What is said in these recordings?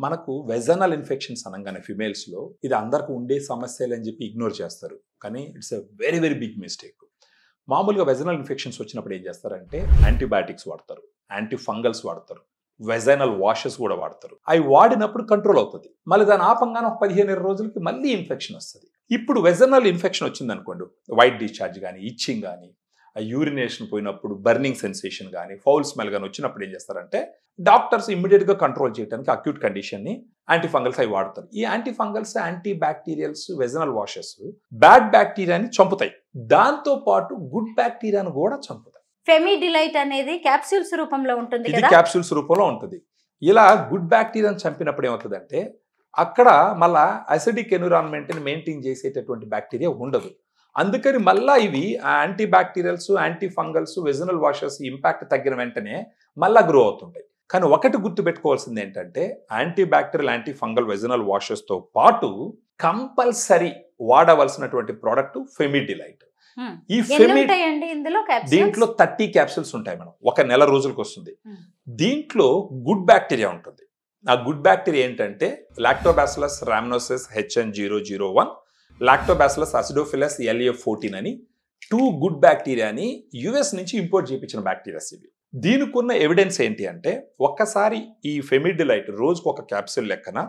మనకు vaginal infections అనగానే ఫిమేల్స్లో ఇది అందరికి ఉండే సమస్యలు అని చెప్పి ఇగ్నోర్ చేస్తారు. కానీ it's a very very big mistake. మామూలుగా వెజనల్ ఇన్ఫెక్షన్స్ వచ్చినప్పుడు ఏం చేస్తారంటే యాంటీబయాటిక్స్ వాడతారు, యాంటీ ఫంగల్స్ వాడతారు, వెజైనల్ వాషెస్ కూడా వాడతారు. అవి వాడినప్పుడు కంట్రోల్ అవుతుంది. మళ్ళీ దాని ఆపంగానే ఒక 15 రోజులకి మళ్ళీ ఇన్ఫెక్షన్ వస్తుంది. ఇప్పుడు వెజనల్ ఇన్ఫెక్షన్ వచ్చింది అనుకోండి, వైట్ డిశ్చార్జ్ కానీ, ఇచ్చింగ్ కానీ, యూరినేషన్ పోయినప్పుడు బర్నింగ్ సెన్సేషన్ కానీ, ఫౌల్ స్మెల్ కానీ వచ్చినప్పుడు ఏం చేస్తారంటే డాక్టర్స్ ఇమ్మీడియట్గా కంట్రోల్ చేయడానికి అక్యూట్ కండిషన్ని యాంటీఫంగల్స్ అవి వాడతారు. ఈ antifungals, antibacterials, vaginal washes bad బ్యాక్టీరియాని చంపుతాయి. దాంతో పాటు గుడ్ బ్యాక్టీరియాను కూడా చంపుతాయి. ఫెమిడిలైట్ అనేది క్యాప్సూల్స్ రూపంలో ఉంటుంది ఇది కదా, క్యాప్సూల్స్ రూపంలో ఉంటుంది. ఇలా గుడ్ బ్యాక్టీరియాని చంపినప్పుడు ఏమవుతుందంటే అక్కడ మళ్ళా అసిడిక్ ఎన్విరాన్మెంట్ని మెయింటైన్ చేసేటటువంటి బ్యాక్టీరియా ఉండదు. అందుకని మళ్ళా ఇవి antibacterials, antifungals, vaginal washes impact తగ్గిన వెంటనే మళ్ళా గ్రో అవుతుంటాయి. కానీ ఒకటి గుర్తుపెట్టుకోవాల్సింది ఏంటంటే antibacterial, antifungal, vaginal వాషెస్తో పాటు కంపల్సరీ వాడవలసినటువంటి ప్రోడక్ట్ ఫెమిడిలైట్. ఈ దీంట్లో 30 క్యాప్సూల్స్ ఉంటాయి మేడం. ఒక నెల రోజులకు వస్తుంది. దీంట్లో గుడ్ బ్యాక్టీరియా ఉంటుంది. ఆ గుడ్ బ్యాక్టీరియా ఏంటంటే lactobacillus rhamnosus HN001, lactobacillus acidophilus LA14 అని 2 గుడ్ బ్యాక్టీరియాని యుఎస్ నుంచి ఇంపోర్ట్ చేయించిన బ్యాక్టీరియాస్ ఇవి. దీనికి ఉన్న ఎవిడెన్స్ ఏంటి అంటే ఒక్కసారి ఈ ఫెమిడిలైట్ రోజుకు ఒక క్యాప్సూల్ లెక్కన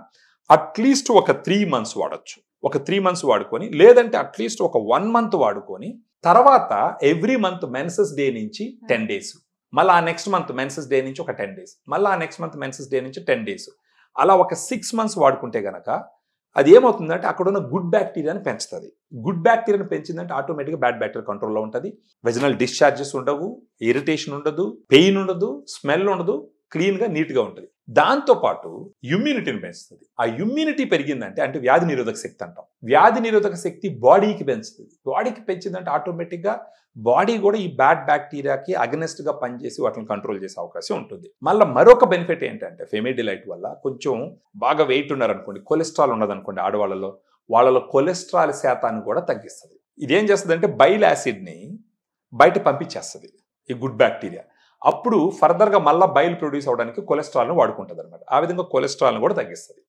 అట్లీస్ట్ ఒక 3 months వాడచ్చు. ఒక 3 months వాడుకొని, లేదంటే అట్లీస్ట్ ఒక 1 month వాడుకొని, తర్వాత ఎవ్రీ మంత్ మెన్సెస్ డే నుంచి 10 days, మళ్ళీ ఆ నెక్స్ట్ మంత్ మెన్సెస్ డే నుంచి ఒక 10 days, మళ్ళీ ఆ నెక్స్ట్ మంత్ మెన్సెస్ డే నుంచి 10 days, అలా ఒక 6 months వాడుకుంటే గనక అది ఏమవుతుందంటే అక్కడ ఉన్న గుడ్ బ్యాక్టీరియాని పెంచుతుంది. గుడ్ బ్యాక్టీరియాని పెంచిందంటే ఆటోమేటిక్గా బ్యాడ్ బ్యాక్టీరియా కంట్రోల్లో ఉంటుంది. వెజనల్ డిశ్చార్జెస్ ఉండవు, ఇరిటేషన్ ఉండదు, పెయిన్ ఉండదు, స్మెల్ ఉండదు, క్లీన్గా నీట్గా ఉంటుంది. దాంతోపాటు ఇమ్యూనిటీని పెంచుతుంది. ఆ ఇమ్యూనిటీ పెరిగిందంటే అంటే వ్యాధి నిరోధక శక్తి అంటాం. వ్యాధి నిరోధక శక్తి బాడీకి పెంచుతుంది. బాడీకి పెంచిందంటే ఆటోమేటిక్గా బాడీ కూడా ఈ బ్యాడ్ బ్యాక్టీరియాకి అగనెస్ట్గా పనిచేసి వాటిని కంట్రోల్ చేసే అవకాశం ఉంటుంది. మళ్ళీ మరొక బెనిఫిట్ ఏంటంటే ఫెమిడిలైట్ వల్ల కొంచెం బాగా వెయిట్ ఉన్నారనుకోండి, కొలెస్ట్రాల్ ఉన్నదనుకోండి ఆడవాళ్ళలో, వాళ్ళలో కొలెస్ట్రాల్ శాతాన్ని కూడా తగ్గిస్తుంది. ఇదేం చేస్తుంది అంటే బైల్ యాసిడ్ని బయట పంపించేస్తుంది ఈ గుడ్ బ్యాక్టీరియా. అప్పుడు ఫర్దర్గా మళ్ళీ బైల్ ప్రొడ్యూస్ అవడానికి కొలెస్ట్రాల్ని వాడుకుంటుంది అనమాట. ఆ విధంగా కొలెస్ట్రాల్ని కూడా తగ్గిస్తుంది.